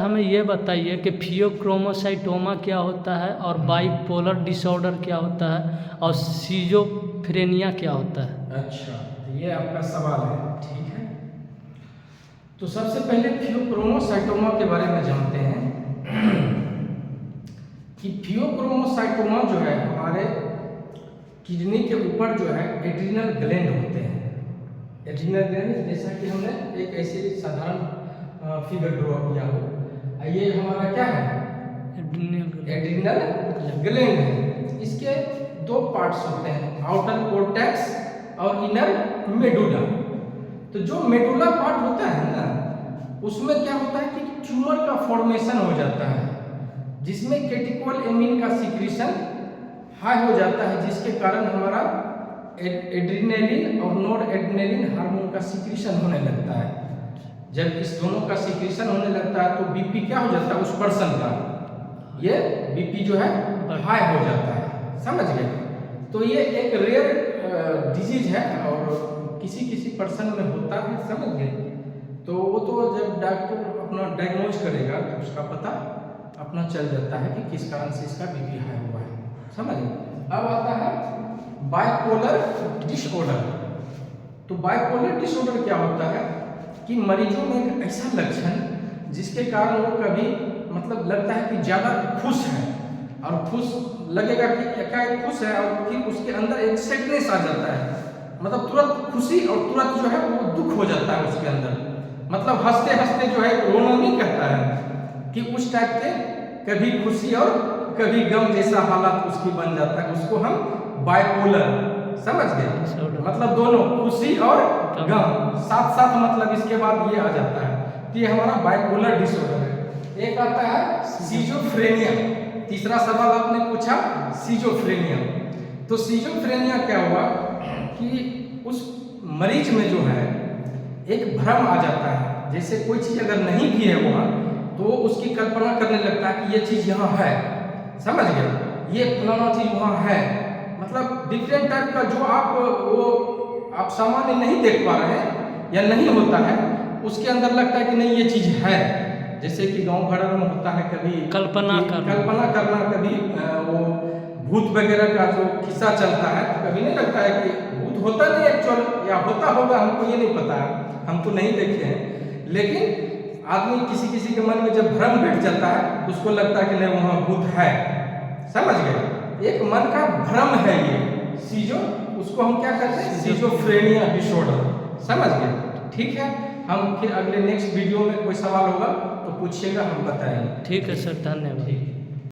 हमें ये बताइए कि फियोक्रोमोसाइटोमा क्या होता है और बाइपोलर डिसऑर्डर क्या होता है और सिजोफ्रेनिया क्या होता है। अच्छा, तो ये आपका सवाल है, ठीक है। तो सबसे पहले फियोक्रोमोसाइटोमा के बारे में जानते हैं कि फियोक्रोमोसाइटोमा जो है हमारे किडनी के ऊपर जो है एड्रिनल ग्लैंड होते हैं। एड्रिनल ग्लैंड जैसा कि हमने एक ऐसे साधारण फिगर ड्रॉ किया हो, ये हमारा क्या है, एड्रिनल ग्लैंड है। इसके दो पार्ट्स होते हैं, आउटर कोर्टेक्स और इनर मेडुला। तो जो मेडुला पार्ट होता है ना, उसमें क्या होता है कि ट्यूमर का फॉर्मेशन हो जाता है, जिसमें कैटेकोलेमिन का सीक्रेशन हाई हो जाता है, जिसके कारण हमारा एड्रिनलिन और नॉर एड्रिनलिन हार्मोन का सीक्रेशन होने लगता है। जब इस दोनों का सीक्रेशन होने लगता है तो बीपी क्या हो जाता है उस पर्सन का, ये बीपी जो है हाई हो जाता है, समझ गए। तो ये एक रेयर डिजीज है और किसी किसी पर्सन में होता है, समझ गए। तो वो तो जब डॉक्टर अपना डायग्नोज करेगा तो उसका पता अपना चल जाता है कि किस कारण से इसका बीपी हाई हुआ है, समझ गए। अब आता है बाइपोलर डिसऑर्डर। तो बाइपोलर डिसऑर्डर क्या होता है कि मरीजों में एक ऐसा लक्षण जिसके कारण वो कभी मतलब लगता है कि ज़्यादा खुश है और खुश लगेगा कि एकाएक खुश है और फिर उसके अंदर एक सैडनेस आ जाता है, मतलब तुरंत खुशी और तुरंत जो है वो दुख हो जाता है उसके अंदर, मतलब हंसते हंसते जो है रोना नहीं कहता है कि उस टाइप के कभी खुशी और कभी गम जैसा हालात उसकी बन जाता है, उसको हम बाइपोलर, समझ गए, मतलब दोनों खुशी और गम साथ साथ, मतलब इसके बाद ये आ जाता है। तो ये हमारा बाइपोलर डिसऑर्डर है। एक आता है सिजोफ्रेनिया। तीसरा सवाल आपने पूछा सिजोफ्रेनिया। तो सिजोफ्रेनिया क्या हुआ कि उस मरीज में जो है एक भ्रम आ जाता है, जैसे कोई चीज अगर नहीं भी है वहाँ तो उसकी कल्पना करने लगता है कि ये चीज यहाँ है, समझ गए, ये फलाना चीज वहाँ है, मतलब डिफरेंट टाइप का जो आप सामान्य नहीं देख पा रहे हैं या नहीं होता है, उसके अंदर लगता है कि नहीं ये चीज है। जैसे कि गांव घर में होता है कभी कल्पना करना, कभी वो भूत वगैरह का जो किस्सा चलता है, तो कभी नहीं लगता है कि भूत होता नहीं एक्चुअल, या होता होगा हमको ये नहीं पता है, हम तो नहीं देखे हैं। लेकिन आदमी किसी किसी के मन में जब भ्रम बैठ जाता है तो उसको लगता है कि नहीं वहाँ भूत है, समझ गए। एक मन का भ्रम है ये सीजो, उसको हम क्या कहते हैं, सिजोफ्रेनिया डिसऑर्डर, समझ गए। ठीक है, हम फिर अगले नेक्स्ट वीडियो में कोई सवाल होगा तो पूछिएगा, हम बताएंगे। ठीक है सर, धन्यवाद।